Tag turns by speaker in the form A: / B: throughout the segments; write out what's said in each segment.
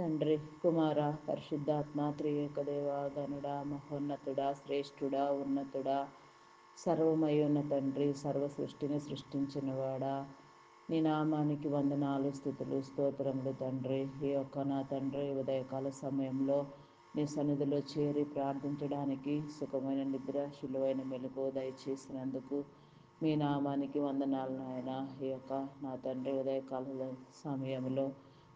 A: తండ్రి, కుమార, పరిశుద్ధాత్మ, త్రియేక దేవ, గనుడ, మహోన్నతుడా, శ్రేష్ఠుడా, ఉన్నతుడా, సర్వమై ఉన్న తండ్రి, సర్వ సృష్టిని సృష్టించినవాడా, నీ నామానికి వందనాలు, స్తుతులు, స్తోత్రములు తండ్రి. ఈ యొక్క నా తండ్రి ఉదయకాల సమయంలో నీ సన్నిధిలో చేరి ప్రార్థించడానికి సుఖమైన నిద్ర, శిలువైన మెలకు దయచేసినందుకు మీ నామానికి వందనాలు నాయన. ఈ యొక్క నా తండ్రి ఉదయకాల సమయంలో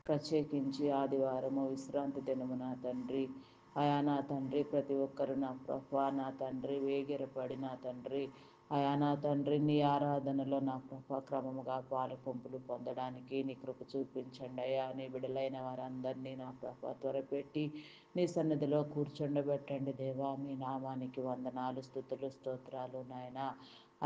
A: ప్రత్యేకించి ఆదివారము విశ్రాంతి దినము నా తండ్రి, అయా నా తండ్రి ప్రతి ఒక్కరు నా ప్రభా నా తండ్రి వేగిరపడి నా తండ్రి, అయా నా తండ్రి నీ ఆరాధనలో నా ప్రభా క్రమముగా పాలు పంపులు పొందడానికి నీ కృప చూపించండి అయ్యా. నీ బిడలైన వారందరినీ నా ప్రభా త్వరపెట్టి నీ సన్నిధిలో కూర్చుండబెట్టండి దేవా. మీ నామానికి వందనాలు, స్తుతులు, స్తోత్రాలు నాయన.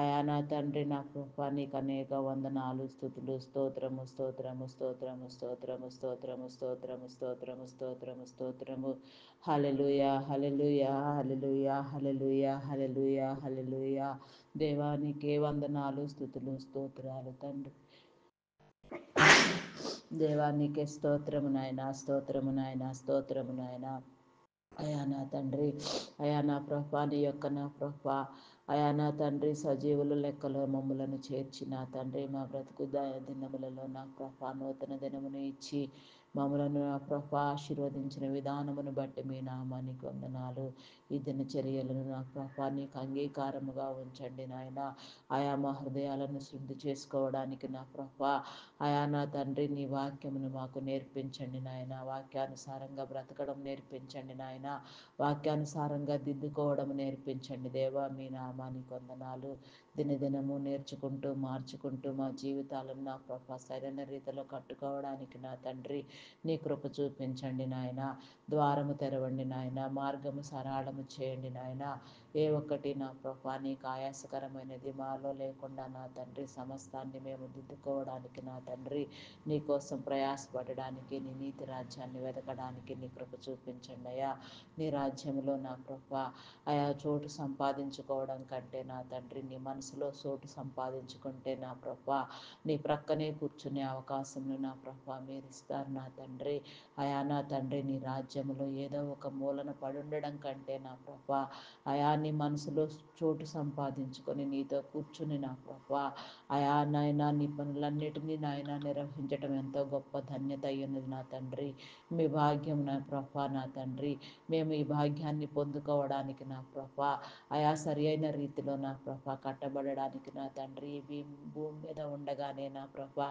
A: అయా నా తండ్రి నా ప్రభా నీకు అనేక వందనాలు, స్తుతులు, స్తోత్రము, స్తోత్రము, స్తోత్రము, స్తోత్రము, స్తోత్రము, స్తోత్రము, స్తోత్రము, స్తోత్రము, స్తోత్రము. హల్లెలూయా, హల్లెలూయా, హల్లెలూయా, హల్లెలూయా, హల్లెలూయా, హల్లెలూయా. దేవానికే వందనాలు, స్తుతులు, స్తోత్రాలు తండ్రి. దేవానికే స్తోత్రము నాయన, స్తోత్రము నాయన, స్తోత్రము నాయన. అయా నా తండ్రి, అయా నా ప్రభా నీ యొక్క నా ప్రభా, అయా నా తండ్రి సజీవుల లెక్కలో మమ్ములను చేర్చి నా తండ్రి మా బ్రతుకు దినములలో నా ప్రభా నూతన దినమును ఇచ్చి మమ్మలను నా ప్రభా ఆశీర్వదించిన విధానమును బట్టి మీ నామానికి వందనాలు. ఈ దినచర్యలను నా ప్రభా నీకు అంగీకారముగా ఉంచండి నాయన. ఆయా మా హృదయాలను శుద్ధి చేసుకోవడానికి నా ప్రభా, అయా నా తండ్రి నీ వాక్యమును మాకు నేర్పించండి నాయన. వాక్యానుసారంగా బ్రతకడం నేర్పించండి నాయన. వాక్యానుసారంగా దిద్దుకోవడం నేర్పించండి దేవా. మీ నామానికి వందనాలు. దినదినము నేర్చుకుంటూ మార్చుకుంటూ మా జీవితాలను నా ప్రభా సరైన రీతిలో కట్టుకోవడానికి నా తండ్రి నీ కృప చూపించండి నాయన. ద్వారము తెరవండి నాయన, మార్గము సరళము చేయండి నాయన. ఏ ఒక్కటి నా ప్రభా నీకు ఆయాసకరమైనది మాలో లేకుండా నా తండ్రి సమస్తాన్ని మేము దిద్దుకోవడానికి నా తండ్రి నీ కోసం ప్రయాసపడడానికి నీ నీతి రాజ్యాన్ని వెతకడానికి నీ కృప చూపించండి అయ్యా. నీ రాజ్యంలో నా ప్రభా ఆయా చోటు సంపాదించుకోవడం కంటే నా తండ్రి నీ మనసులో చోటు సంపాదించుకుంటే నా ప్రభా నీ ప్రక్కనే కూర్చునే అవకాశంను నా ప్రభా మీరు ఇస్తారు నా తండ్రి. అయా నా తండ్రి నీ రాజ్యంలో ఏదో ఒక మూలన పడుండడం కంటే నా ప్రభా అయా నీ మనసులో చోటు సంపాదించుకొని నీతో కూర్చుని నా ప్రభా అయా నాయన నీ పనులన్నిటినీ నాయన నిర్వహించటం ఎంతో గొప్ప ధన్యత అయ్యున్నది నా తండ్రి. మీ భాగ్యం నా ప్రభా నా తండ్రి. మేము ఈ భాగ్యాన్ని పొందుకోవడానికి నా ప్రభా అయా సరి అయిన రీతిలో నా ప్రభా కట్టబడడానికి నా తండ్రి భూమి మీద ఉండగానే నా ప్రభా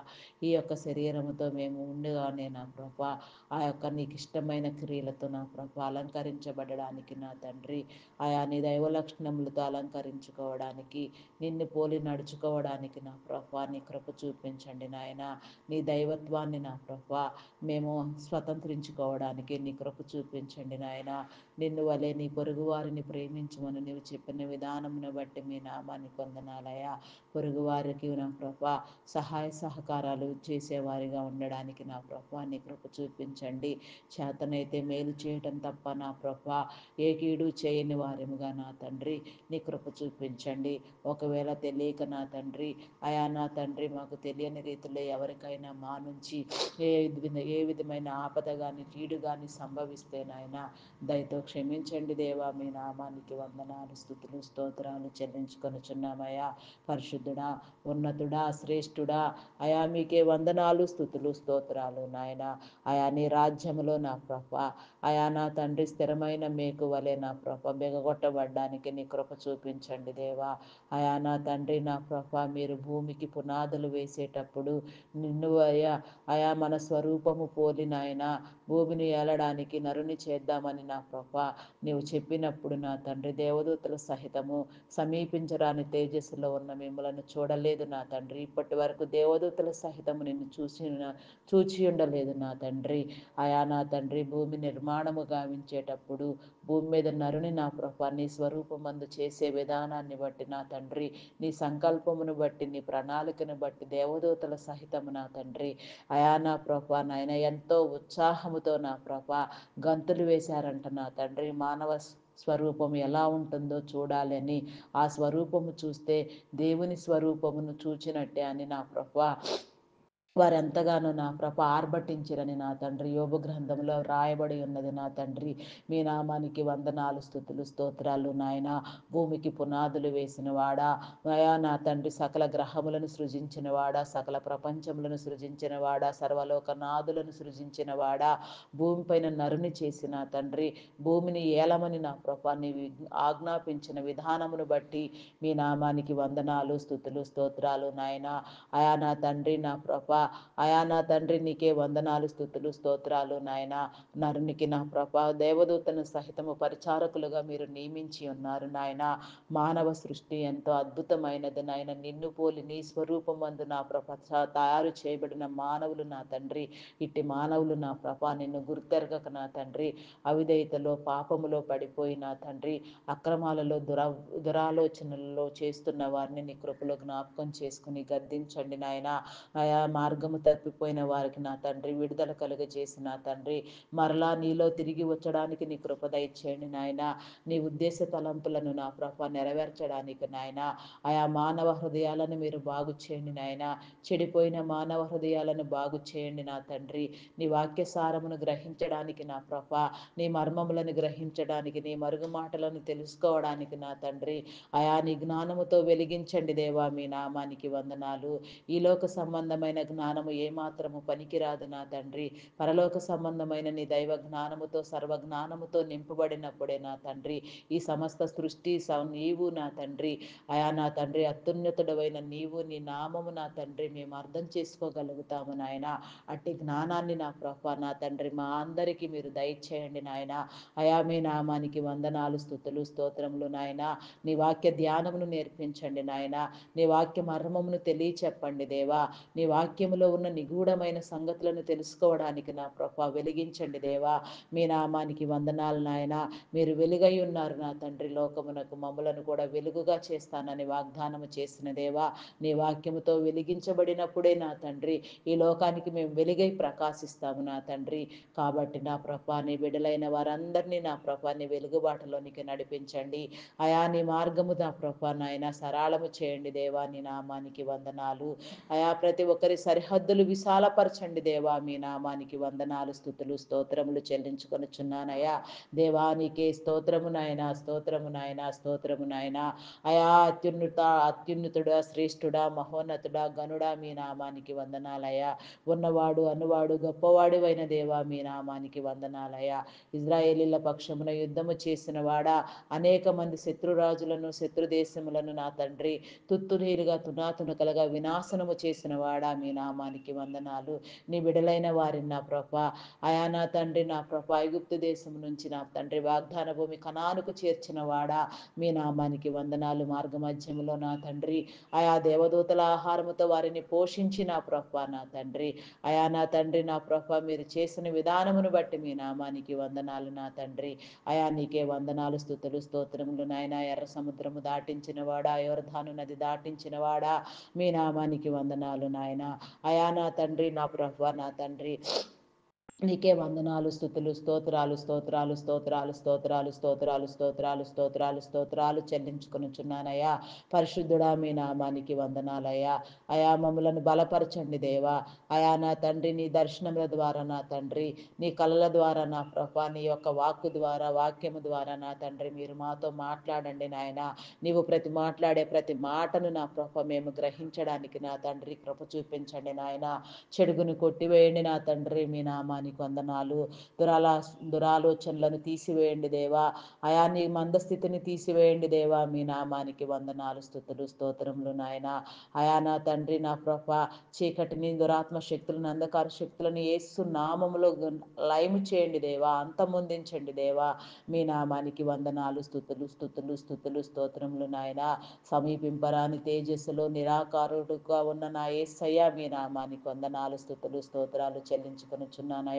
A: ఈ యొక్క శరీరముతో మేము ఉండగానే నా ప్రభా ఆ యొక్క నీకు ఇష్టమైన క్రియలతో నా ప్రభా అలంకరించబడడానికి నా తండ్రి ఆయా నీ దైవ లక్షణములతో అలంకరించుకోవడానికి నిన్ను పోలి నడుచుకోవడానికి నా ప్రభా నీ కృప చూపించండి నాయన. నీ దైవత్వాన్ని నా ప్రభా మేము స్వతంత్రించుకోవడానికి నీ కృప చూపించండి నాయన. నిన్ను వలె నీ పొరుగు వారిని ప్రేమించమని నీవు చెప్పిన విధానమును బట్టి మీ నామానికి వందనాలయ్యా. పొరుగు వారికి నా ప్రభా సహాయ సహకారాలు చేసేవారిగా ఉండడానికి నా ప్రభా నీ కృప చూపించండి. చేతనైతే మేలు చేయటం తప్ప నా ప్రభా ఏ కీడు చేయని వారముగా నా తండ్రి నీ కృప చూపించండి. ఒకవేళ తెలియక నా తండ్రి అయా నా తండ్రి మాకు తెలియని రీతిలో ఎవరికైనా మా నుంచి ఏ విధమైన ఆపద కానీ కీడు కానీ సంభవిస్తే నాయన దయతో క్షమించండి దేవా. మీ నామానికి వందనాలు, స్తుతులు, స్తోత్రాలు చెల్లించుకొనుచున్నామయ్యా. పరిశుద్ధుడా, ఉన్నతుడా, శ్రేష్ఠుడా అయా మీకే వందనాలు, స్తుతులు, స్తోత్రాలు నాయన. అయా నీ రాజ్యములో నా ప్రభా అయా నా తండ్రి స్థిరమైన మేకు వలె నా ప్రభ బెగగొట్టబడ్డానికి నీ కృప చూపించండి దేవా. అయా నా తండ్రి నా ప్రభా మీరు భూమికి పునాదులు వేసేటప్పుడు నిన్ను అయా మన స్వరూపము పోలి నాయన భూమిని ఏలడానికి నరుని చేద్దామని నా ప్రభా నీవు చెప్పినప్పుడు నా తండ్రి దేవదూతల సహితము సమీపించరాని తేజస్సులో ఉన్న మిమ్మలను చూడలేదు నా తండ్రి. ఇప్పటి వరకు దేవదూతల సహితము నిన్ను చూచి ఉండలేదు నా తండ్రి. అయా నా తండ్రి భూమి నిర్మాణము గావించేటప్పుడు భూమి మీద నరుని నా ప్రభా నీ స్వరూపమందు చేసే విధానాన్ని బట్టి నా తండ్రి నీ సంకల్పమును బట్టి నీ ప్రణాళికను బట్టి దేవదూతల సహితము నా తండ్రి అయా నా ప్రభా నాయన ఎంతో ఉత్సాహముతో నా ప్రభా గంతులు వేశారంట నా తండ్రి. మానవ స్వరూపం ఎలా ఉంటుందో చూడాలని, ఆ స్వరూపము చూస్తే దేవుని స్వరూపమును చూచినట్టే అని నా ప్రభా వారెంతగానో నా ఆర్భటించిరని నా తండ్రి యోబు గ్రంథంలో రాయబడి ఉన్నది నా తండ్రి. మీ నామానికి వందనాలు, స్తుతులు, స్తోత్రాలు నాయన. భూమికి పునాదులు వేసిన వాడా, అయా నా తండ్రి సకల గ్రహములను సృజించిన వాడా, సకల ప్రపంచములను సృజించిన వాడా, సర్వలోకనాథులను సృజించిన వాడా, భూమిపైన నరుని చేసిన తండ్రి, భూమిని ఏలమని నా నీవు ఆజ్ఞాపించిన విధానమును బట్టి మీ నామానికి వందనాలు, స్తుతులు, స్తోత్రాలు నాయన. అయా నా తండ్రి నా అయా నా తండ్రి నీకే వందనాలు, స్తుతులు, స్తోత్రాలు నాయన. నరునికి నా దేవదూతను సహితము పరిచారకులుగా మీరు నియమించి ఉన్నారు నాయన. మానవ సృష్టి ఎంతో అద్భుతమైనది నాయన. నిన్ను పోలి నీ స్వరూపమందు నా తయారు చేయబడిన మానవులు నా తండ్రి. ఇట్టి మానవులు నా నిన్ను గుర్తెరగక నా తండ్రి అవిధేయతలో పాపములో పడిపోయి నా తండ్రి అక్రమాలలో దురాలోచనలలో చేస్తున్న వారిని నీ కృపలో జ్ఞాపకం చేసుకుని గద్దించండి నాయన. ఆయా మార్గము తప్పిపోయిన వారికి నా తండ్రి విడుదల కలుగజేసి నా తండ్రి మరలా నీలో తిరిగి వచ్చడానికి నీ కృప దయచేయండి నాయన. నీ ఉద్దేశ తలంపులను నా నెరవేర్చడానికి నాయన. ఆయా మానవ హృదయాలను మీరు బాగు చేయండి నాయన. చెడిపోయిన మానవ హృదయాలను బాగు చేయండి నా తండ్రి. నీ వాక్య సారమును గ్రహించడానికి నా నీ మర్మములను గ్రహించడానికి, నీ మరుగు మాటలను తెలుసుకోవడానికి నా తండ్రి ఆయా నీ జ్ఞానముతో వెలిగించండి దేవా. మీ నామానికి వందనాలు. ఈ లోక సంబంధమైన జ్ఞానము ఏమాత్రము పనికిరాదు నా తండ్రి. పరలోక సంబంధమైన నీ దైవ జ్ఞానముతో సర్వజ్ఞానముతో నింపబడినప్పుడే నా తండ్రి ఈ సమస్త సృష్టి నీవు నా తండ్రి అయా నా తండ్రి అత్యున్నతుడవైన నీవు, నీ నామము నా తండ్రి మేము అర్థం చేసుకోగలుగుతాము నాయన. అట్టి జ్ఞానాన్ని నా నా తండ్రి మా అందరికీ మీరు దయచేయండి నాయన. అయా మీ నామానికి వందనాలు, స్తుతులు, స్తోత్రములు నాయన. నీ వాక్య ధ్యానమును నేర్పించండి నాయన. నీ వాక్య మర్మమును తెలియచెప్పండి దేవా. నీ వాక్యములో ఉన్న నిగూఢమైన సంగతులను తెలుసుకోవడానికి నా వెలిగించండి దేవా. మీ నామానికి వందనాలు నాయన. మీరు వెలుగై ఉన్నారు నా తండ్రి. లోకమునకు మమ్ములను కూడా వెలుగుగా చేస్తానని వాగ్దానము చేసిన దేవా. నీ వాక్యముతో వెలిగించబడినప్పుడే నా తండ్రి ఈ లోకానికి మేము వెలుగై ప్రకాశిస్తాము నా తండ్రి. కాబట్టి నా నీ బిడ్డలైన వారందరినీ నా నీ వెలుగుబాటులోనికి నడిపించండి. అయా నీ మార్గము నా నాయన సరళము చేయండి దేవా. నీ నామానికి వందనాలు. అయా ప్రతి ఒక్కరి సరిహద్దులు విశాలపరచండి దేవా. మీ నామానికి వందనాలు, స్తుతులు, స్తోత్రములు చెల్లించుకొనుచున్నానయ్యా. దేవానికే స్తోత్రము నాయన, స్తోత్రము నాయన, స్తోత్రము నాయన. అయా అత్యున్నతుడా, శ్రేష్ఠుడా, మహోన్నతుడా, గనుడా మీ నామానికి వందనాలయ్యా. ఉన్నవాడు అనువాడు గొప్పవాడివైన దేవా మీ నామానికి వందనాలయ్యా. ఇజ్రాయేలీల పక్షమున యుద్ధము చేసిన వాడా, అనేక మంది శత్రురాజులను శత్రుదేశములను నా తండ్రి తుత్తునీరుగా తునాతునకలుగా వినాశనము చేసిన వాడా మీ నామానికి వందనాలు. నీ బిడలైన వారిని నా అయా నా తండ్రి నా ఐగుప్తు దేశం నుంచి నా తండ్రి వాగ్దాన భూమి కనానుకు చేర్చిన వాడా మీ నామానికి వందనాలు. మార్గ మధ్యములో నా తండ్రి ఆయా దేవదూతల ఆహారముతో వారిని పోషించి నా నా తండ్రి అయా నా తండ్రి నా మీరు చేసిన విధానమును బట్టి మీ నామానికి వందనాలు నా తండ్రి. అయా నీకే వందనాలు, స్తుతులు, స్తోత్రములు నాయన. ఎర్ర సముద్రము దాటించిన వాడా, యోర్ధాను నది దాటించిన వాడా మీ నామానికి వందనాలు నాయన. అయా నా తండ్రి నా నా తండ్రి నీకే వందనాలు, స్తుతులు, స్తోత్రాలు, స్తోత్రాలు, స్తోత్రాలు, స్తోత్రాలు, స్తోత్రాలు, స్తోత్రాలు, స్తోత్రాలు, స్తోత్రాలు చెల్లించుకొనుచున్నానయ్యా. పరిశుద్ధుడా మీ నామానికి వందనాలయ్యా. అయా మమ్ములను బలపరచండి దేవా. అయా నా తండ్రి నీ దర్శనముల ద్వారా నా తండ్రి, నీ కళల ద్వారా నా నీ యొక్క వాక్కు ద్వారా వాక్యము ద్వారా నా తండ్రి మీరు మాతో మాట్లాడండి నాయన. నీవు మాట్లాడే ప్రతి మాటను నా మేము గ్రహించడానికి నా తండ్రి కృప చూపించండి నాయన. చెడుగును కొట్టివేయండి నా తండ్రి. మీ నామానికి వందనాలు. దురాలోచనలను తీసివేయండి దేవా. అయా నీ మందస్థితిని తీసివేయండి దేవా. మీ నామానికి వందనాలు, స్తుతులు, స్తోత్రములు నాయన. అయా నా తండ్రి నా చీకటిని దురాత్మ శక్తులను అంధకార శక్తులను యేసు నామములో లయము చేయండి దేవా. అంతమొందించండి దేవా. మీ నామానికి వందనాలు, స్తుతులు, స్తుతులు, స్తుతులు, స్తోత్రములు నాయన. సమీపింపరాని తేజస్సులో నిరాకారుడుగా ఉన్న నా యేసయ్య మీ నామానికి వందనాలు, స్తుతులు, స్తోత్రాలు చెల్లించుకొనుచున్నానయ్యా.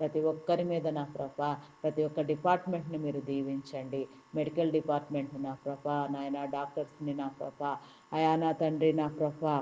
A: ప్రతి ఒక్కరి మీద నా ప్రభా, ప్రతి ఒక్క డిపార్ట్మెంట్ని మీరు దీవించండి. మెడికల్ డిపార్ట్మెంట్ని నా ప్రభా, నాయన డాక్టర్స్ని నా ప్రభా, అయా నా తండ్రి నా ప్రభా,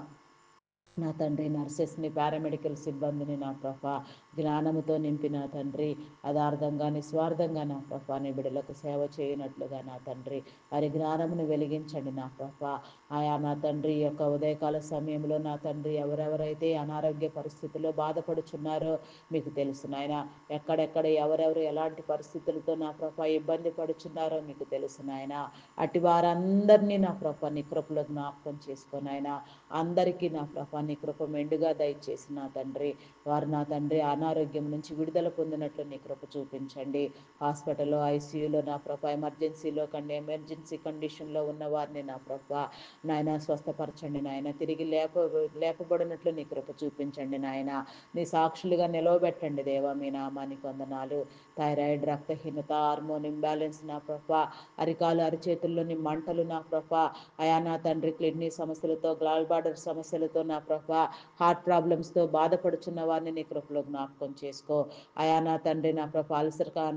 A: నా తండ్రి నర్సెస్ని, పారామెడికల్ సిబ్బందిని నా ప్రభా జ్ఞానముతో నింపిన తండ్రి, అదార్థంగా నిస్వార్థంగా నా ప్రభా నీ బిడ్డలకు సేవ చేయనట్లుగా నా తండ్రి వారి జ్ఞానమును వెలిగించండి నా ప్రభా. ఆయా నా తండ్రి యొక్క ఉదయకాల సమయంలో నా తండ్రి ఎవరెవరైతే అనారోగ్య పరిస్థితుల్లో బాధపడుచున్నారో మీకు తెలుసు నాయన. ఎక్కడెక్కడ ఎవరెవరు ఎలాంటి పరిస్థితులతో నా ప్రభా ఇబ్బంది పడుచున్నారో మీకు తెలుసు నాయన. అటు వారందరినీ నా ప్రభా నీ కృపలో జ్ఞాపకం చేసుకొని ఆయన అందరికీ నా ప్రభా నీ కృప మెండుగా దయచేసి నా తండ్రి వారు నా తండ్రి అనారోగ్యం నుంచి విడుదల పొందినట్లు నీ కృప చూపించండి. హాస్పిటల్లో, ఐసీయూలో నా ప్రభా, ఎమర్జెన్సీలో ఎమర్జెన్సీ కండిషన్లో ఉన్న వారిని నా ప్రభా నాయన స్వస్థపరచండి నాయన. తిరిగి లేపబడినట్లు నీ కృప చూపించండి నాయన. నీ సాక్షులుగా నిలవబెట్టండి దేవా, మీ నామానికి వందనాలు. థైరాయిడ్, రక్తహీనత, హార్మోన్ ఇంబ్యాలెన్స్ నా ప్రభా, అరికాలు అరిచేతుల్లోని మంటలు నా ప్రభా, అయా నా తండ్రి కిడ్నీ సమస్యలతో, గ్లాల్ బార్డర్ సమస్యలతో నా ప్రభా, హార్ట్ ప్రాబ్లమ్స్తో బాధపడుచున్న వారిని నీ కృపలో జ్ఞాపకం చేసుకో. అయా నా తండ్రి నా ప్రభా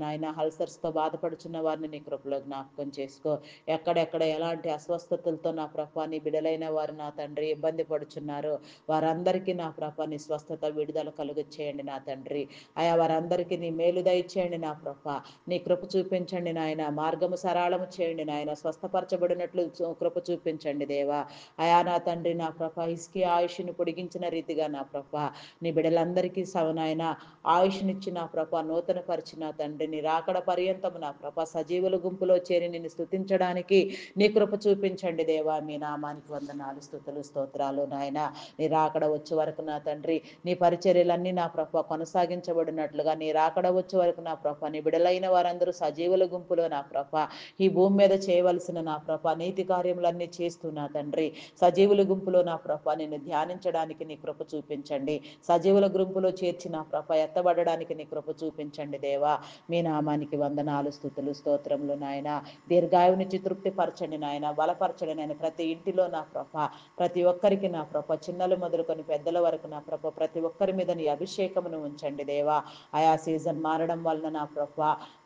A: నాయన అల్సర్స్తో బాధపడుచున్న వారిని నీ కృపలో జ్ఞాపకం చేసుకో. ఎక్కడెక్కడ ఎలాంటి అస్వస్థతలతో నా ప్రభా నీ బిడలైన వారు నా తండ్రి ఇబ్బంది పడుచున్నారు వారందరికీ నా ప్రభా నీ స్వస్థత విడుదల కలుగ చేయండి నా తండ్రి. అయా వారందరికీ నీ మేలు దయచేయండి నా ప్రభా. నీ కృప చూపించండి నాయన. మార్గము సరళము చేయండి నాయన. స్వస్థపరచబడినట్లు కృప చూపించండి దేవా. అయా నా తండ్రి నా ప్రభా ఇస్కి ఆయుష్ని పొడిగించిన రీతిగా నా ప్రభా నీ బిడలందరికీ నాయన ఆయుష్నిచ్చి నా ప్రభా నూతన పరిచిన తండ్రి నీ రాకడ పర్యంతము నా ప్రభా సజీవుల గుంపులో చేరి నిన్ను స్తుతించడానికి నీ కృప చూపించండి దేవా. మీ నామానికి వందనాలు, స్తుతులు, స్తోత్రాలు నాయన. నీ రాకడ వచ్చే వరకు నా తండ్రి నీ పరిచర్యలన్నీ నా ప్రభా కొనసాగించబడినట్లుగా నీ రాకడ వచ్చే వరకు నా ప్రభా నీ బిడలైన వారందరూ సజీవుల గుంపులో నా ప్రభా ఈ భూమి మీద చేయవలసిన నా ప్రభా నీతి కార్యములన్నీ చేస్తూ నా తండ్రి సజీవుల గుంపులో నా ప్రభా నిన్ను ధ్యానించడానికి నీ కృప చూపించండి. సజీవుల గుంపులో చేర్చి నా ప్రభ ఎత్తబడడానికి నీ కృప చూపించండి దేవా. మీ నామానికి వందనాలు, స్తుతులు, స్తోత్రములు నాయన. దీర్ఘాయువునిచ్చి తృప్తి పరచండి నాయన, బలపరచండి నాయన. ప్రతి ఇంటిలో నా ప్రభ ప్రతి ఒక్కరికి నా ప్రభ చిన్నలు మొదలుకొని పెద్దల వరకు నా ప్రభ ప్రతి ఒక్కరి మీద నీ అభిషేకమును ఉంచండి దేవా. ఆయా సీజన్ మారడం వలన నా ప్రభ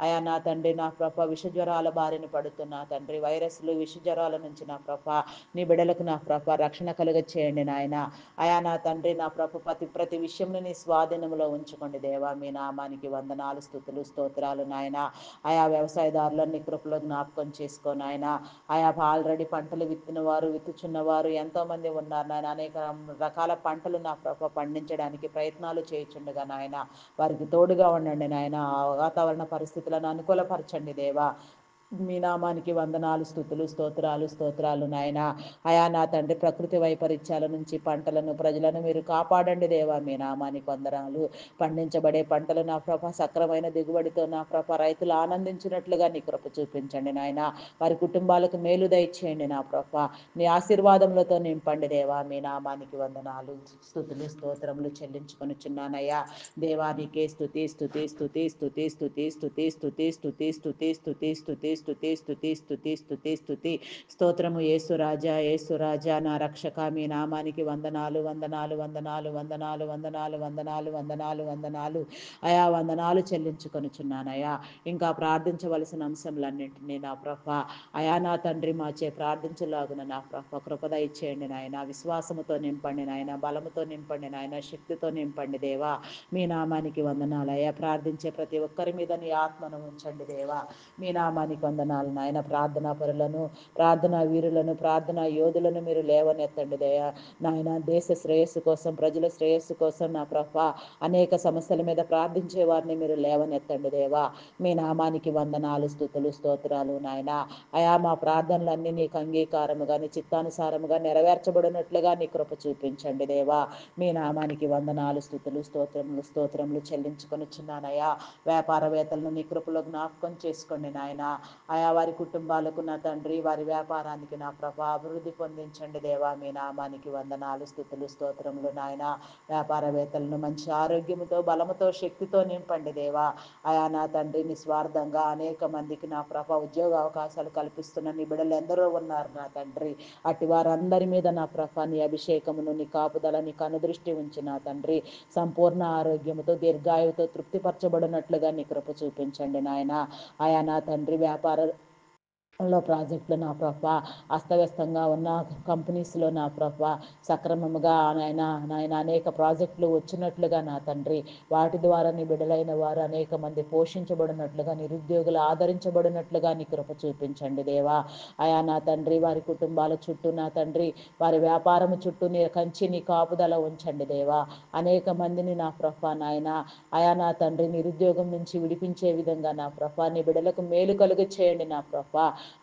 A: ఆయా నా తండ్రి నా ప్రభ విషజ్వరాల బారిన పడుతున్నా తండ్రి వైరస్లు విషజ్వరాల నుంచి నా ప్రభ నీ బిడలకు నా ప్రభ రక్షణ కలుగ చేయండి నాయన. అయా నా తండ్రి నా ప్రభు ప్రతి విషయంలో నీ స్వాధీనంలో ఉంచుకోండి దేవా. మీ నామానికి వందనాలు, స్తుతులు, స్తోత్రాలు నాయన. ఆయా వ్యవసాయదారులని కృపలో జ్ఞాపకం చేసుకో నాయన. ఆయా ఆల్రెడీ పంటలు విత్తిన వారు విత్తుచున్నవారు ఎంతోమంది ఉన్నారు నాయన. అనేక రకాల పంటలు నా ప్రభ పండించడానికి ప్రయత్నాలు చేయుచుండగా నాయన వారికి తోడుగా ఉండండి నాయన. వాతావరణ పరిస్థితులను అనుకూలపరచండి దేవా. మీ నామానికి వందనాలు, స్తుతులు, స్తోత్రాలు నాయన. అయా నా తండ్రి ప్రకృతి వైపరీత్యాల నుంచి పంటలను ప్రజలను మీరు కాపాడండి దేవా. మీ నామానికి వందనాలు. పండించబడే పంటలు నా ప్రభ సక్రమైన దిగుబడితో నా ప్రభ రైతులు ఆనందించినట్లుగా నీ కృప చూపించండి నాయన. వారి కుటుంబాలకు మేలు దయచేయండి నా ప్రభ నీ ఆశీర్వాదములతో నింపండి దేవా. మీ నామానికి వందనాలు, స్తుతులు, స్తోత్రములు చెల్లించుకొనుచున్నానయ్యా. దేవానికే స్తుతి స్తుతి స్తుతి స్తుతి స్తుతి స్తుతి స్తుతి స్తుతి స్తుతి స్తుతి స్తుతి స్తుతి స్తుతి స్తుతి స్తుతి స్తుతి స్తోత్రము. యేసురాజా యేసురాజా నా రక్షక మీ నామానికి వందనాలు వందనాలు వందనాలు వందనాలు వందనాలు వందనాలు వందనాలు వందనాలు అయా వందనాలు చెల్లించుకొనుచున్నానయ్యా. ఇంకా ప్రార్థించవలసిన అంశములన్నింటినీ నా ప్రభ అయా నా తండ్రి మాచే ప్రార్థించలాగున నా ప్రభ కృపద ఇచ్చేయండి నాయన. విశ్వాసముతో నింపండి నాయన, బలముతో నింపండి నాయన, శక్తితో నింపండి దేవా. మీ నామానికి వందనాలు అయ్యా. ప్రార్థించే ప్రతి ఒక్కరి మీద నీ ఆత్మను ఉంచండి దేవా. మీ నామానికి వందనాలు నాయన. ప్రార్థనా పరులను, ప్రార్థనా వీరులను, ప్రార్థనా యోధులను మీరు లేవనెత్తండి దయా నాయన. దేశ శ్రేయస్సు కోసం, ప్రజల శ్రేయస్సు కోసం నా ప్రభ అనేక సమస్యల మీద ప్రార్థించే వారిని మీరు లేవనెత్తండి దేవా. మీ నామానికి వందనాలు, స్తుతులు, స్తోత్రాలు నాయన. అయా మా ప్రార్థనలన్నీ నీకు అంగీకారముగా నీ చిత్తానుసారముగా నెరవేర్చబడినట్లుగా నీ కృప చూపించండి దేవా. మీ నామానికి వందనాలు, స్తుతులు, స్తోత్రములు చెల్లించుకొనుచున్నానయ్యా. వ్యాపారవేత్తలను నీ కృపలో జ్ఞాపకం చేసుకోండి నాయన. ఆయా వారి కుటుంబాలకు నా తండ్రి, వారి వ్యాపారానికి నా ప్రభా అభివృద్ధి పొందించండి దేవా. మీ నామానికి వందనాలు, స్తుతులు, స్తోత్రములు నాయన. వ్యాపారవేత్తలను మంచి ఆరోగ్యముతో, బలముతో, శక్తితో నింపండి దేవా. ఆయా నా తండ్రి నిస్వార్థంగా అనేక మందికి నా ప్రభ ఉద్యోగ అవకాశాలు కల్పిస్తున్న నీ బిడ్డలు ఎందరో ఉన్నారు నా తండ్రి. అట్టి వారందరి మీద నా ప్రభ నీ అభిషేకమును, నీ కాపుదల, నీ కనుదృష్టి ఉంచి నా తండ్రి సంపూర్ణ ఆరోగ్యముతో, దీర్ఘాయువుతో తృప్తిపరచబడినట్లుగా నీ కృప చూపించండి నాయన. ఆయా నా తండ్రి వ్యాపార ప్రాజెక్టులు నా ప్రభ అస్తవ్యస్తంగా ఉన్న కంపెనీస్లో నా ప్రభ సక్రమముగా నాయన అనేక ప్రాజెక్టులు వచ్చినట్లుగా నా తండ్రి, వాటి ద్వారా నీ బిడ్డలైన వారు అనేక మంది పోషించబడినట్లుగా, నిరుద్యోగులు ఆదరించబడినట్లుగా నీ కృప చూపించండి దేవా. ఆయా నా తండ్రి వారి కుటుంబాల చుట్టూ నా తండ్రి, వారి వ్యాపారము చుట్టూ నీ కంచి, నీ కాపుదల ఉంచండి దేవా. అనేక మందిని నా ప్రభ నాయన ఆయా నా తండ్రి నిరుద్యోగం నుంచి విడిపించే విధంగా నా ప్రభ నీ బిడ్డలకు మేలు కలుగు చేయండి నా ప్రభ.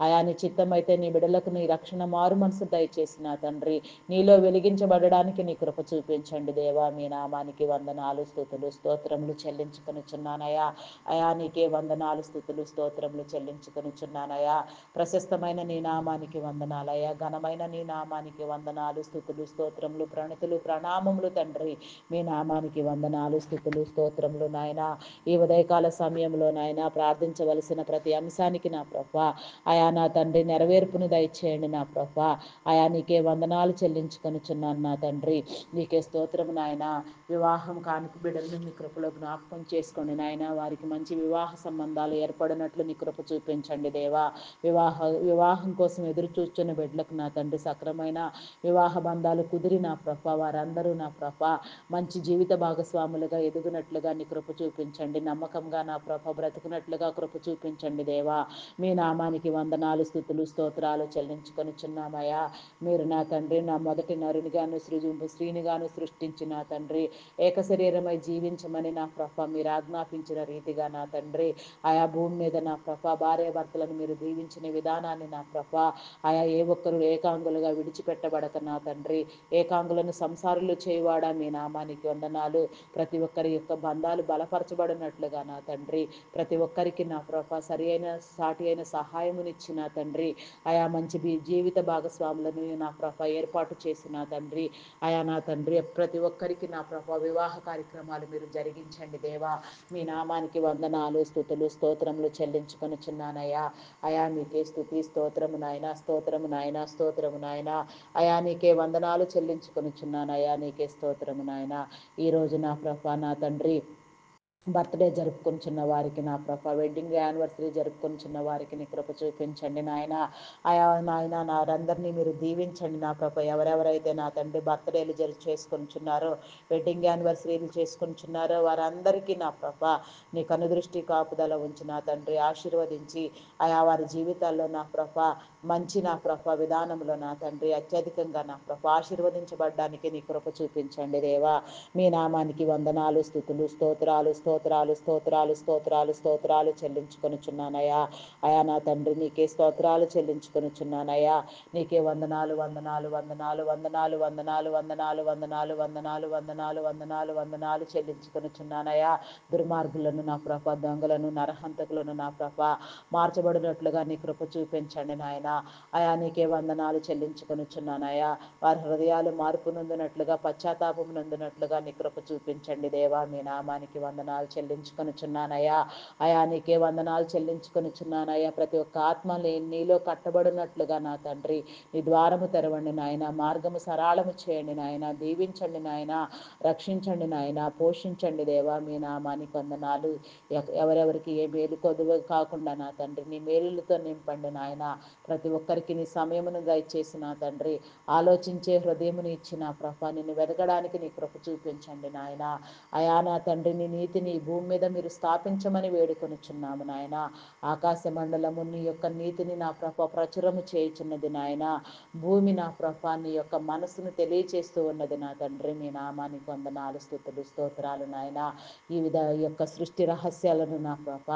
A: ఆయా నీ చిత్తమైతే నీ బిడ్డలకు నీ రక్షణ మారు మనసు దయచేసి నా తండ్రి నీలో వెలిగించబడడానికి నీ కృప చూపించండి దేవా. మీ నామానికి వందనాలు, స్తుతులు, స్తోత్రములు చెల్లించుకొనుచున్నానయా. అయా నీకే వందనాలు, స్తుతులు, స్తోత్రములు చెల్లించుకొనుచున్నానయా. ప్రశస్తమైన నీ నామానికి వందనాలయ్యా. ఘనమైన నీ నామానికి వందనాలు, స్తుతులు, స్తోత్రములు, ప్రణతులు, ప్రణామములు తండ్రి. మీ నామానికి వందనాలు, స్తుతులు, స్తోత్రములు నాయన. ఈ ఉదయకాల సమయంలో నాయన ప్రార్థించవలసిన ప్రతి అంశానికి నా ప్రభ ఆయా నా తండ్రి నెరవేర్పును దయచేయండి నా ప్రభ. ఆయా నీకే వందనాలు చెల్లించుకొనుచున్నాను నా తండ్రి. నీకే స్తోత్రము నాయన. వివాహం కానుక బిడ్డలను నీ కృపలో జ్ఞాపకం చేసుకోండి నాయన. వారికి మంచి వివాహ సంబంధాలు ఏర్పడినట్లు నీ కృప చూపించండి దేవా. వివాహం కోసం ఎదురు చూస్తున్న బిడ్డలకు నా తండ్రి సక్రమైన వివాహ బంధాలు కుదిరి నా ప్రభ వారందరూ నా ప్రభ మంచి జీవిత భాగస్వాములుగా ఎదుగునట్లుగా నీ కృప చూపించండి. నమ్మకంగా నా ప్రభ బ్రతుకున్నట్లుగా కృప చూపించండి దేవా. మీ నామానికి వందనాలు, స్తుతులు, స్తోత్రాలు చెల్లించుకొనుచున్నామయ్యా. మీరు నా తండ్రి నా మొదటి నరునిగాను స్త్రీనిగాను సృష్టించి నా తండ్రి ఏక శరీరమై జీవించమని నా ప్రభ మీరు ఆజ్ఞాపించిన రీతిగా నా తండ్రి ఆయా భూమి మీద నా ప్రభ భార్య భర్తలను మీరు దీవించిన విధానాన్ని నా ప్రభ ఆయా ఏ ఒక్కరు ఏకాంగులుగా విడిచిపెట్టబడక నా తండ్రి ఏకాంగులను సంసారులు చేయవాడా. మీ నామానికి వందనాలు. ప్రతి ఒక్కరి యొక్క బంధాలు బలపరచబడినట్లుగా నా తండ్రి ప్రతి ఒక్కరికి నా ప్రభ సరి అయిన సాటి అయిన సహాయమునిచ్చి నా తండ్రి ఆయా మంచి జీవిత భాగస్వాములను నా ప్రభ ఏర్పాటు చేసిన తండ్రి ఆయా నా తండ్రి ప్రతి ఒక్కరికి నా ప్రభ వివాహ కార్యక్రమాలు మీరు జరిగించండి దేవా. మీ నామానికి వందనాలు, స్తుతులు, స్తోత్రములు చెల్లించుకొనుచున్నానయ్యా. అయా నీకే స్తుతి, స్తోత్రము నాయన, స్తోత్రము నాయన, స్తోత్రము నాయన. అయా నీకే వందనాలు చెల్లించుకొనుచున్నానయ్యా. నీకే స్తోత్రము నాయన. ఈరోజు నా ప్రభ నా తండ్రి బర్త్డే జరుపుకొనిచున్న వారికి నా ప్రభ వెడ్డింగ్ యానివర్సరీ జరుపుకొనిచున్న వారికి నీ కృప చూపించండి నాయన. ఆయా నాయన నారందరినీ మీరు దీవించండి నా ప్రభ. ఎవరెవరైతే నా తండ్రి బర్త్డేలు చేసుకొనిచున్నారో వెడ్డింగ్ యానివర్సరీలు చేసుకొనిచున్నారో వారందరికీ నా ప్రభ నీ కనుదృష్టి కాపుదల ఉంచి నా తండ్రి ఆశీర్వదించి ఆయా వారి జీవితాల్లో నా ప్రభ మంచి నా ప్రభ విధానంలో నా తండ్రి అత్యధికంగా నా ప్రభ ఆశీర్వదించబడ్డానికి నీ కృప చూపించండి దేవా. మీ నామానికి వందనాలు, స్తుతులు, స్తోత్రాలు, స్తోత్రాలు, స్తోత్రాలు, స్తోత్రాలు, స్తోత్రాలు చెల్లించుకొనుచున్నానయ్యా. అయా నా తండ్రి నీకే స్తోత్రాలు చెల్లించుకొనుచున్నానయ్యా. నీకే వందనాలు, వందనాలు, వందనాలు, వందనాలు, వందనాలు, వందనాలు, వందనాలు, వందనాలు, వందనాలు, వందనాలు, వందనాలు చెల్లించుకొనుచున్నానయ్యా. దుర్మార్గులను నా ప్రభ, దొంగలను, నరహంతకులను నా ప్రభ మార్చబడినట్లుగా నీ కృప చూపించండి నాయన. అయా నీకే వందనాలు చెల్లించుకొనుచున్నానయ్యా. వారి హృదయాలు మార్పు నొందినట్లుగా పశ్చాత్తాపం నొందినట్లుగా నీ కృప చూపించండి దేవా. మీ నామానికి వందనాలు చెల్లించుకొనుచున్నానయ్యా. అయా నీకే వందనాలు చెల్లించుకొనుచున్నానయ్యా. ప్రతి ఒక్క ఆత్మ నీలో కట్టబడినట్లుగా నా తండ్రి నీ ద్వారము తెరవండి నాయన. మార్గము సరళము చేయండి నాయన. దీవించండి నాయన. రక్షించండి నాయన. పోషించండి దేవా. మీ నామానికి వందనాలు. ఎవరెవరికి ఏ మేలు కొదువ కాకుండా నా తండ్రి నీ మేలులతో నింపండి నాయన. ప్రతి ఒక్కరికి నీ సమయమును దయచేసి నా తండ్రి ఆలోచించే హృదయమును ఇచ్చిన ప్రభ నిన్ను వెతకడానికి నీ కృప చూపించండి నాయన. అయా నా తండ్రి నీ నీతిని ఈ భూమి మీద మీరు స్థాపించమని వేడుకొనుచున్నాము నాయన. ఆకాశ మండలము నీ యొక్క నీతిని నా ప్రభ ప్రచురము చేయుచున్నది నాయన. భూమి నా ప్రభ నీ యొక్క మనసును తెలియచేస్తూ ఉన్నది నా తండ్రి. మీ నామానికి వందనాలు, స్తుతులు, స్తోత్రాలు నాయన. ఈ యొక్క సృష్టి రహస్యాలను నా ప్రభ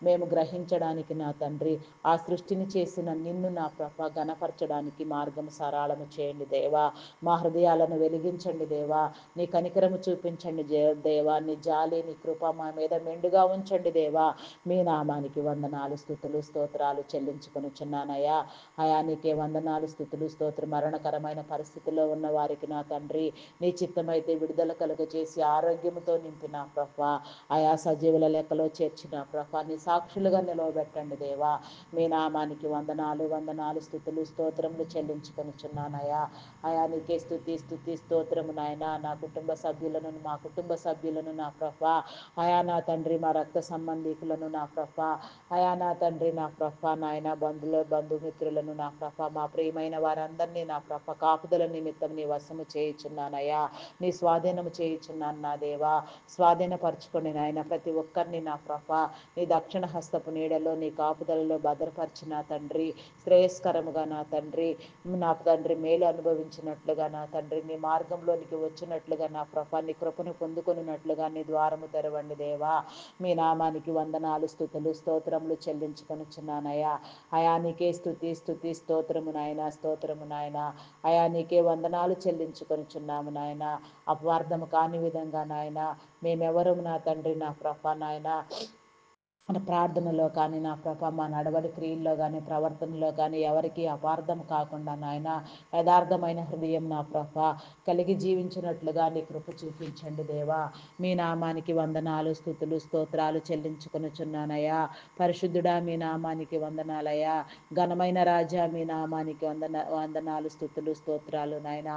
A: మేము గ్రహించడానికి నా తండ్రి ఆ సృష్టిని చేసిన నిన్ను నా ప్రభ గణపరచడానికి మార్గం సరళము చేయండి దేవా. మా హృదయాలను వెలిగించండి దేవా. నీ కనికరము చూపించండి దేవా. నీ జాలి నీ కృప మా మీద మెండుగా ఉంచండి దేవా. మీ నామానికి వందనాలు, స్తుతులు, స్తోత్రాలు చెల్లించుకొనుచున్నానయ్యా. అయా నీకే వందనాలు, స్తుతులు, స్తోత్రం. మరణకరమైన పరిస్థితుల్లో ఉన్న వారికి నా తండ్రి నీ చిత్తమైతే విడుదల కలుగజేసి ఆరోగ్యంతో నింపిన ప్రభా, ఆయా సజీవుల లెక్కలో చేర్చిన ప్రభా, నీ సాక్షులుగా నిలవబెట్టండి దేవా. మీ నామానికి వందనాలు, వందనాలు, స్తుతులు, స్తోత్రములు చెల్లించుకొనుచున్నానయ్యా. అయా నీకే స్తుతి, స్తుతి, స్తోత్రము నాయన. నా కుటుంబ సభ్యులను, మా కుటుంబ సభ్యులను నా ప్రభా, అయా నా తండ్రి మా రక్త సంబంధికులను నా ప్రభా, అయా నా తండ్రి నా ప్రభా నాయన బంధుమిత్రులను నా ప్రభా, మా ప్రియమైన వారందరినీ నా ప్రభా కాపుదల నిమిత్తం నీ వశము చేయుచున్నానయ్యా. నీ స్వాధీనము చేయుచున్నాను నా దేవా. స్వాధీనపరచుకొని నాయన ప్రతి ఒక్కరిని నా ప్రభా నీ దక్షిణ హస్తపు నీడలో నీ కాపుదలలో భద్రపరిచిన తండ్రి, శ్రేయస్కరముగా నా తండ్రి, నా తండ్రి మేలు అనుభవించినట్లుగా నా తండ్రి, నీ మార్గంలోనికి వచ్చినట్లుగా నా ప్రభా నీ కృపను పొందుకొనున్నట్లుగా నీ ద్వారము తెరవండి దేవా. మీ నామానికి వందనాలు, స్తుతులు, స్తోత్రములు చెల్లించుకొనుచున్నానయ్యా. అయా నీకే స్తుతి, స్తుతి, స్తోత్రము నాయన, స్తోత్రము నాయన. అయా నీకే వందనాలు చెల్లించుకొనుచున్నాము నాయన. అపార్థము కాని విధంగా నాయన మేమెవరు నా తండ్రి నా ప్రభా నాయన మన ప్రార్థనలో కానీ నా ప్రభ మా నడవడి క్రియల్లో కానీ ప్రవర్తనలో కానీ ఎవరికి అపార్థం కాకుండా నాయన యథార్థమైన హృదయం నా ప్రభ కలిగి జీవించినట్లుగా నీ కృప చూపించండి దేవా. మీ నామానికి వందనాలు, స్తుతులు, స్తోత్రాలు చెల్లించుకొనుచున్నానయ్యా. పరిశుద్ధుడా మీ నామానికి వందనాలయ్యా. ఘనమైన రాజా మీ నామానికి వందనాలు, స్తుతులు, స్తోత్రాలు నాయన.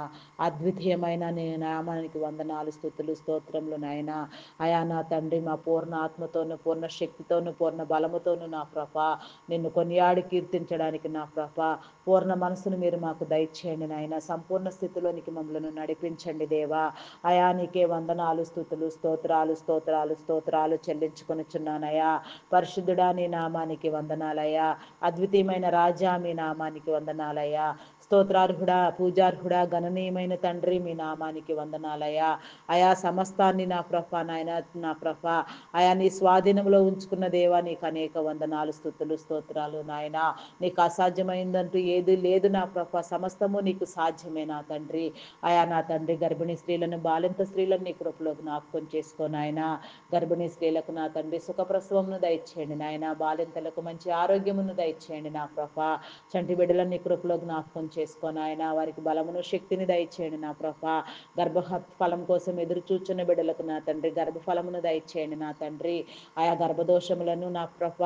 A: అద్వితీయమైన నీ నామానికి వందనాలు, స్తుతులు, స్తోత్రములు నాయన. అయా నా తండ్రి మా పూర్ణ ఆత్మతోను, పూర్ణ శక్తితోను, పూర్ణ బలముతోను నా ప్రభ నిన్ను కొనియాడి కీర్తించడానికి నా ప్రభ పూర్ణ మనసును మీరు మాకు దయచేయండి నాయన. సంపూర్ణ స్థితిలోనికి మమ్మల్ని నడిపించండి దేవా. అయా నీకే వందనాలు, స్తుతులు, స్తోత్రాలు, స్తోత్రాలు, స్తోత్రాలు చెల్లించుకొనుచున్నానయ్యా. పరిశుద్ధుడా నీ నామానికి వందనాలయ్యా. అద్వితీయమైన రాజా మీ నామానికి వందనాలయ్యా. స్తోత్రార్హుడా, పూజార్హుడా, గణనీయమైన తండ్రి మీ నామానికి వందనాలయ్యా. అయా సమస్తాన్ని నా ప్రభ నాయన నా ప్రభ అయా నీ స్వాధీనంలో ఉంచుకున్న దేవా నీకు అనేక వందనాలు, స్తుతులు, స్తోత్రాలు నాయన. నీకు అసాధ్యమైందంటూ ఏది లేదు నా ప్రభ, సమస్తము నీకు సాధ్యమే నా తండ్రి. అయా నా తండ్రి గర్భిణీ స్త్రీలను, బాలింత స్త్రీలను నీ కృపలో జ్ఞాపకం చేసుకో నాయన. గర్భిణీ స్త్రీలకు నా తండ్రి సుఖప్రసవమును దయచేయండి నాయన. బాలింతలకు మంచి ఆరోగ్యమును దయచేయండి నా ప్రభ. చంటి బిడ్డలను నీ కృపలో జ్ఞాపకం చేసుకో నాయన. వారికి బలమును శక్తిని దయచేయండి నా ప్రభ. గర్భ ఫలం కోసం ఎదురు చూచున్న బిడ్డలకు నా తండ్రి గర్భఫలమును దయచేయండి నా తండ్రి. ఆయా గర్భదోషములను నా ప్రభ,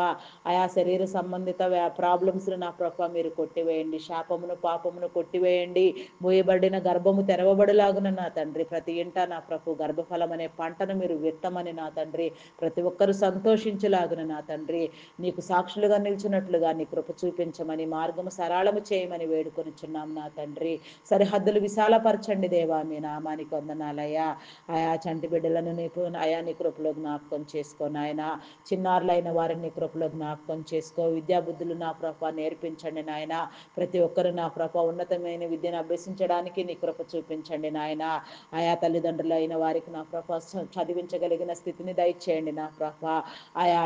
A: ఆయా శరీర సంబంధిత ప్రాబ్లమ్స్ను నా ప్రభ మీరు కొట్టివేయండి. శాపమును పాపమును కొట్టివేయండి. మూయబడిన గర్భము తెరవబడిలాగున నా తండ్రి ప్రతి ఇంట నా ప్రభు గర్భఫలం అనే పంటను మీరు విత్తమని నా తండ్రి ప్రతి ఒక్కరూ సంతోషించలాగున నా తండ్రి నీకు సాక్షులుగా నిలిచినట్లుగా నీ కృప చూపించమని, మార్గము సరళము చేయమని వేడుకొనిచున్నాం నా తండ్రి. సరిహద్దులు విశాలపరచండి దేవా. మీ నామానికి వందనాలయ్యా. ఆయా చంటి బిడ్డలను నీకు అయా నీ కృపలో జ్ఞాపకం చేసుకో నాయన. చిన్నారులైన వారిని నీ కృపలో జ్ఞాపకం చేసుకో. విద్యాబుద్ధులు నా ప్రభ నేర్పించండి నాయన. ప్రతి ఒక్కరు నా ప్రభ ఉన్నతమైన విద్యను అభ్యసించడానికి నీ కృప చూపించండి నాయన. ఆయా తల్లిదండ్రులు అయిన వారికి నా ప్రభ చదివించగలిగిన స్థితిని దయచేయండి నా ప్రభ. ఆయా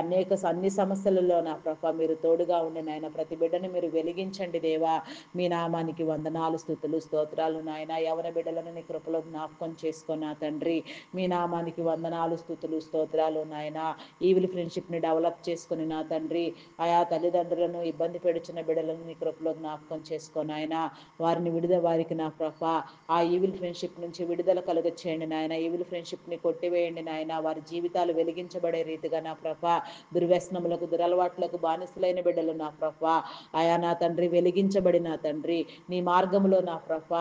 A: అన్ని సమస్యలలో నా ప్రభ మీరు తోడుగా ఉండి నాయన ప్రతి బిడ్డను మీరు వెలిగించండి దేవా. మీ నామానికి వందనాలు, స్తుతులు, స్తోత్రాలు నాయన. యవన బిడ్డలను నీ కృపలో జ్ఞాపకం చేసుకున్న తండ్రి మీ నామానికి వందనాలు, స్తుతులు, స్తోత్రాలు నాయన. ఈవిల్ ఫ్రెండ్షిప్ని డెవలప్ చేసుకుని నా తండ్రి ఆయా తల్లిదండ్రులను ఇబ్బంది పెడుచున్న బిడ్డలను నీ కృపలో జ్ఞాపకం చేసుకున్నాయన. వారికి నా ప్రభ ఆ ఈవిల్ ఫ్రెండ్షిప్ నుంచి విడుదల కలుగ చేయండి నాయన. ఈవిల్ ఫ్రెండ్షిప్ని కొట్టివేయండి నాయన. వారి జీవితాలు వెలిగించబడే రీతిగా నా ప్రభ దుర్వ్యసనములకు, దురలవాట్లకు బానిసలైన బిడ్డలు నా ప్రభ ఆయా నా తండ్రి వెలిగించబడి నా తండ్రి నీ మార్గంలో నా ప్రభ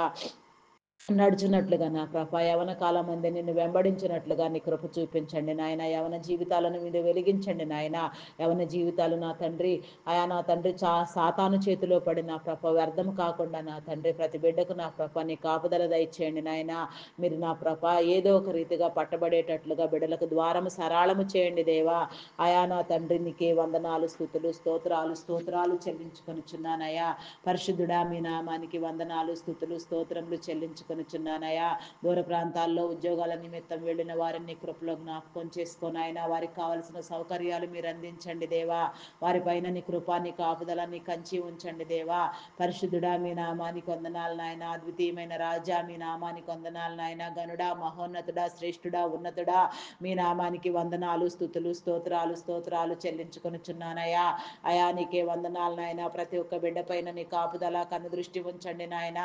A: నడుచున్నట్లుగా నా ప్రభ యవన కాలం అందే నిన్ను వెంబడించినట్లుగా నీ కృప చూపించండి నాయన. యవన జీవితాలను మీరు వెలిగించండి నాయన. యవన జీవితాలు నా తండ్రి ఆయా నా తండ్రి సాతాను చేతిలో పడి నా ప్రభ వ్యర్థం కాకుండా నా తండ్రి ప్రతి బిడ్డకు నా ప్రభ నీ కాపుదల దయచేయండి నాయన. మీరు నా ప్రభ ఏదో ఒక రీతిగా పట్టబడేటట్లుగా బిడ్డలకు ద్వారము సరళము చేయండి దేవా. ఆయా నా తండ్రి నీకే వందనాలు, స్తుతులు, స్తోత్రాలు చెల్లించుకొనిచున్నానయ్యా. పరిశుద్ధుడా మీ నామానికి వందనాలు, స్తుతులు, స్తోత్రములు చెల్లించుకొని చెల్లించుకొనుచున్నానయ్యా. దూర ప్రాంతాల్లో ఉద్యోగాల నిమిత్తం వెళ్ళిన వారిని కృపలో జ్ఞాపకం చేసుకొని ఆయన వారికి కావలసిన సౌకర్యాలు మీరు అందించండి దేవా. వారిపైన నీ కృప, నీ కాపుదల, నీ కంచి ఉంచండి దేవా. పరిశుద్ధుడా మీ నామానికి వందనాలు నాయన. అద్వితీయమైన రాజా మీ నామానికి వందనాలు నాయన. గనుడా, మహోన్నతుడా, శ్రేష్ఠుడా, ఉన్నతుడా మీ నామానికి వందనాలు, స్తుతులు, స్తోత్రాలు చెల్లించుకొనుచున్నానయ్యా. అయా నీకే వందనాలు నాయన. ప్రతి ఒక్క బిడ్డ పైన నీ కాపుదల కన్ను దృష్టి ఉంచండి నాయన.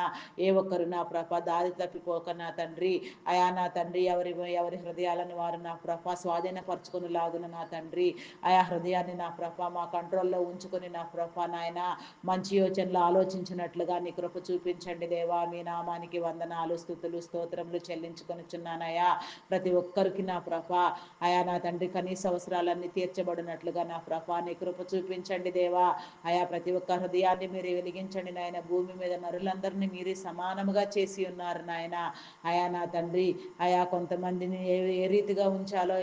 A: ఏ ఒక్కరు నా ప్రభ దారి తప్పిపోక నా తండ్రి, అయా నా తండ్రి ఎవరి ఎవరి హృదయాలను వారు నా ప్రభ స్వాధీనపరచుకుని లాగున నా తండ్రి, ఆయా హృదయాన్ని నా ప్రభ మా కంట్రోల్లో ఉంచుకొని నా ప్రభ నాయన మంచి యోచనలు ఆలోచించినట్లుగా నీ కృప చూపించండి దేవా. మీ నామానికి వందనాలు, స్తుతులు, స్తోత్రములు చెల్లించుకొనుచున్నానయ్యా. ప్రతి ఒక్కరికి నా ప్రభ అయా నా తండ్రి కనీస అవసరాలన్నీ తీర్చబడినట్లుగా నా ప్రభ నీ కృప చూపించండి దేవా. అయా ప్రతి ఒక్క హృదయాన్ని మీరు వెలిగించండి నాయన. భూమి మీద నరులందరినీ మీరే సమానముగా చేసి ఉన్నారు నాయన. అయా నా తండ్రి, అయా కొంతమందిని ఏ రీతిగా ఉంచాలో,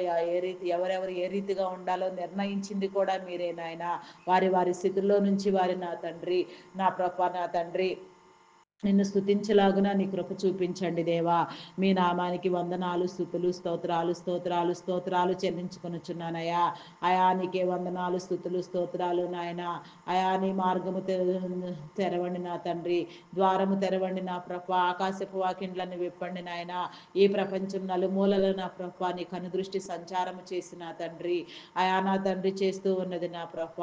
A: ఎవరెవరు ఏ రీతిగా ఉండాలో నిర్ణయించింది కూడా మీరే నాయన. వారి వారి స్థితిలో నుంచి వారి నా తండ్రి, నా ప్రభ నా తండ్రి నిన్ను స్తుతించలాగున నీ కృప చూపించండి దేవా. మీ నామానికి వందనాలు, స్తుతులు, స్తోత్రాలు చెల్లించుకొనుచున్నానయ్యా. అయా నీకే వందనాలు, స్తుతులు, స్తోత్రాలు నాయన. అయా నీ మార్గము తెరవండి నా తండ్రి. ద్వారము తెరవండి నా ప్రభ. ఆకాశపు వాకిండ్లను విప్పండి నాయన. ఈ ప్రపంచం నలుమూలలో నా ప్రభ నీ కనుదృష్టి సంచారం చేసి నా తండ్రి, అయా నా తండ్రి చేస్తూ ఉన్నది నా ప్రభ.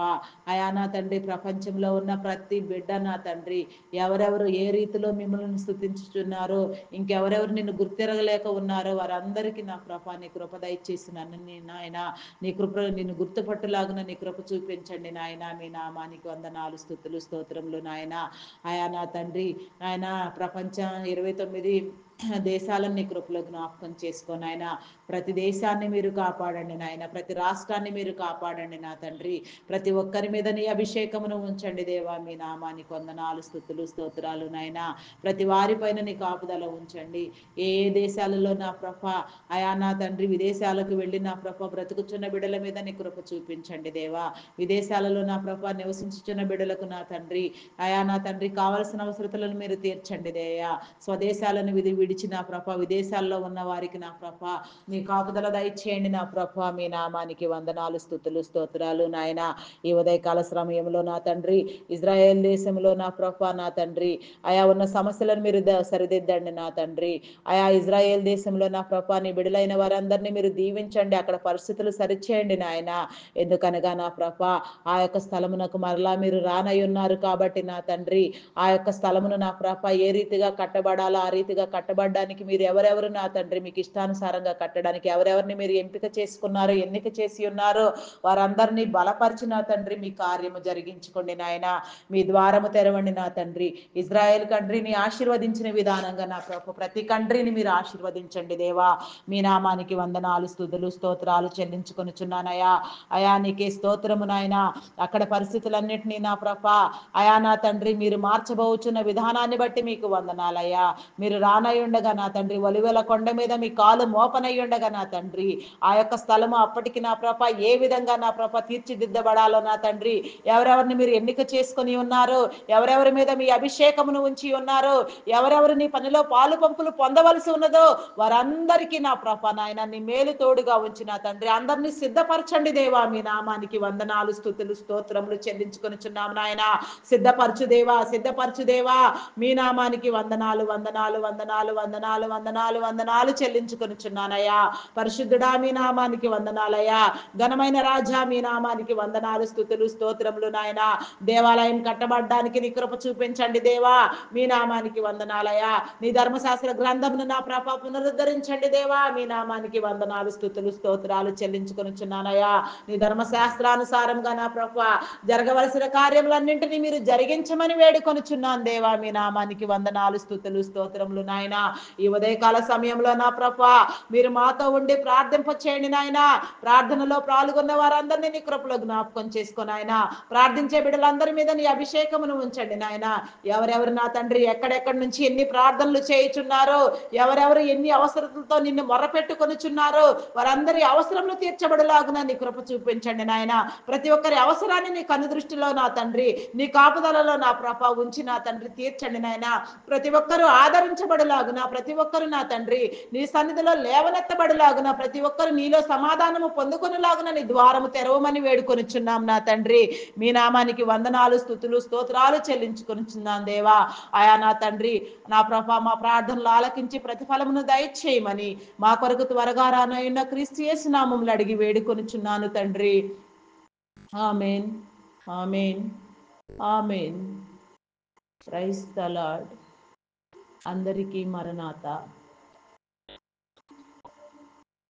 A: అయా నా తండ్రి ప్రపంచంలో ఉన్న ప్రతి బిడ్డ నా తండ్రి ఎవరెవరు ఏ రీతిలో మిమ్మల్ని స్తుతించుచున్నారో, ఇంకెవరెవరు నిన్ను గుర్తిరగలేక ఉన్నారో వారందరికీ నా ప్రభ నీ కృప దయచేసి నన్ను నాయన నీ కృప నిన్ను గుర్తుపట్టులాగున నీ కృప చూపించండి నాయన. మీ నామానికి వందనాలు, స్తుతులు, స్తోత్రములు నాయన. అయా నా తండ్రి నాయన ప్రపంచ 29 దేశాలను నీ కృపలో జ్ఞాపకం చేసుకొని ఆయన ప్రతి దేశాన్ని మీరు కాపాడండి నాయన. ప్రతి రాష్ట్రాన్ని మీరు కాపాడండి నా తండ్రి. ప్రతి ఒక్కరి మీద నీ అభిషేకమును ఉంచండి దేవా. మీ నామానికి వందనాలు, స్తుతులు, స్తోత్రాలు నాయన. ప్రతి వారి పైన నీ కాపుదల ఉంచండి. ఏ ఏ దేశాలలో నా ప్రభ అయా నా తండ్రి విదేశాలకు వెళ్ళి నా ప్రభ బ్రతుకుచున్న బిడ్డల మీద నీ కృప చూపించండి దేవా. విదేశాలలో నా ప్రభ నివసించుచున్న బిడ్డలకు నా తండ్రి, అయా నా తండ్రి కావలసిన అవసరతలను మీరు తీర్చండి దేయా. స్వదేశాలను విడిచి నా ప్రభ విదేశాల్లో ఉన్న వారికి నా ప్రభ నీ కాపుదల దయచేయండి నా ప్రభ. మీ నామానికి వందనాలు, స్తుతులు, స్తోత్రాలు నాయన. ఈ ఉదయకాల సమయంలో నా తండ్రి ఇజ్రాయెల్ దేశంలో నా ప్రభ నా తండ్రి ఆయా ఉన్న సమస్యలను మీరు సరిదిద్దండి నా తండ్రి. ఆయా ఇజ్రాయెల్ దేశంలో నా ప్రభ నీ బిడలైన వారందరినీ మీరు దీవించండి. అక్కడ పరిస్థితులు సరిచేయండి నాయన. ఎందుకనగా నా ప్రభ ఆ యొక్క స్థలమునకు మరలా మీరు రానై ఉన్నారు కాబట్టి నా తండ్రి ఆ యొక్క స్థలమును నా ప్రభ ఏ రీతిగా కట్టబడాలో ఆ రీతిగా కట్టబడడానికి మీరు ఎవరెవరు నా తండ్రి మీకు ఇష్టానుసారంగా కట్టడానికి ఎవరెవరిని మీరు ఎంపిక చేసుకున్నారో, ఎన్నిక చేసి ఉన్నారో వారందరినీ బలపరిచి నా తండ్రి మీ కార్యము జరిగించుకోండి నాయన. మీ ద్వారము తెరవండి నా తండ్రి. ఇజ్రాయెల్ కంట్రీని ఆశీర్వదించిన విధానంగా నా ప్రభు ప్రతి కంట్రీని మీరు ఆశీర్వదించండి దేవా. మీ నామానికి వందనాలు, స్తుతులు, స్తోత్రాలు చెల్లించుకొనుచున్నానయ్యా. అయా నీకే స్తోత్రము నాయన. అక్కడ పరిస్థితులన్నింటినీ నా ప్రభ అయా నా తండ్రి మీరు మార్చబోచున్న విధానాన్ని బట్టి మీకు వందనాలయ్యా. మీరు రానయ్యుండగా నా తండ్రి ఒలివెల కొండ మీద మీ కాలు మోపనయ్యుండగా నా తండ్రి ఆ యొక్క స్థలము అప్పటికి నా ప్రభ ఏ విధంగా నా ప్రభ తీర్చిదిద్దబడాలో నా తండ్రి ఎవరెవరిని మీరు ఎన్నిక చేసుకొని ఉన్నారో, ఎవరెవరి మీద మీ అభిషేకమును ఉంచి ఉన్నారో, ఎవరెవరు నీ పనిలో పాలు పంపులు పొందవలసి ఉన్నదో వారందరికీ నా ప్రభ నాయన నీ మేలు తోడుగా ఉంచి నా తండ్రి అందరినీ సిద్ధపరచండి దేవా. మీ నామానికి వందనాలు, స్తుతులు, స్తోత్రములు చెల్లించుకొనుచున్నాము నాయన. సిద్ధపరచు దేవా. మీ నామానికి వందనాలు, వందనాలు, వందనాలు, వందనాలు, వందనాలు, వందనాలు చెల్లించుకొనుచున్నానయ్యా. పరిశుద్ధుడా మీ నామానికి వందనాలయ్యా. ఘనమైన రాజా మీ నామానికి వందనాలు, స్తుతులు, స్తోత్రములు నాయన. దేవాలయం కట్టబడ్డానికి నీ కృప చూపించండి దేవా. మీ నామానికి వందనాలయ్యా. నీ ధర్మశాస్త్ర గ్రంథమును నా ప్రభ పునరుద్ధరించండి దేవా. మీ నామానికి వందనాలు, స్తుతులు, స్తోత్రాలు చెల్లించుకొనుచున్నానయ్యా. నీ ధర్మశాస్త్రానుసారంగా నా ప్రభ జరగవలసిన కార్యములన్నింటినీ మీరు జరిగించమని వేడుకొనుచున్నాను దేవా. మీ నామానికి వందనాలు, స్తుతులు, స్తోత్రములు నాయన. ఈ ఉదయకాల సమయంలో నా ప్రభ మీరు మాతో ఉండి ప్రార్థింప చేయండి నాయన. ప్రార్థనలో పాల్గొన్న వారందరినీ నీ కృపలో జ్ఞాపకం చేసుకొని ఆయన ప్రార్థించే బిడ్డలందరి మీద నీ అభిషేకమును ఉంచండి నాయన. ఎవరెవరు నా తండ్రి ఎక్కడెక్కడి నుంచి ఎన్ని ప్రార్థనలు చేయుచున్నారో, ఎవరెవరు ఎన్ని అవసరతలతో నిన్ను మొరపెట్టుకొనుచున్నారో వారందరి అవసరములు తీర్చబడలాగున నీ కృప చూపించండి నాయన. ప్రతి ఒక్కరి అవసరాన్ని నీ కనుదృష్టిలో నా తండ్రి నీ కాపుదలలో నా ప్రభ ఉంచి నా తండ్రి తీర్చండి నాయన. ప్రతి ఒక్కరూ ఆదరించబడలాగున లేవనెత్తబడులాగున, ప్రతి ఒక్కరు నా తండ్రి నీ సన్నిధిలో లేవనెత్తబడులాగున, ప్రతి ఒక్కరు నీలో సమాధానము పొందుకొనులాగున నీ ద్వారము తెరవమని వేడుకొనిచున్నాం నా తండ్రి. మీ నామానికి వందనాలు, స్తుతులు, స్తోత్రాలు చెల్లించుకొనిచున్నాం దేవా. ఆయా నా తండ్రి నా ప్రభా మా ప్రార్థనలు ఆలకించి ప్రతిఫలమును దయచేయమని మా కొరకు త్వరగా రానయ్యున్న క్రీస్తు యేసు నామములు అడిగి వేడుకొనిచున్నాను తండ్రి. Amen, amen, amen. Praise the Lord. అందరికీ మరణాత.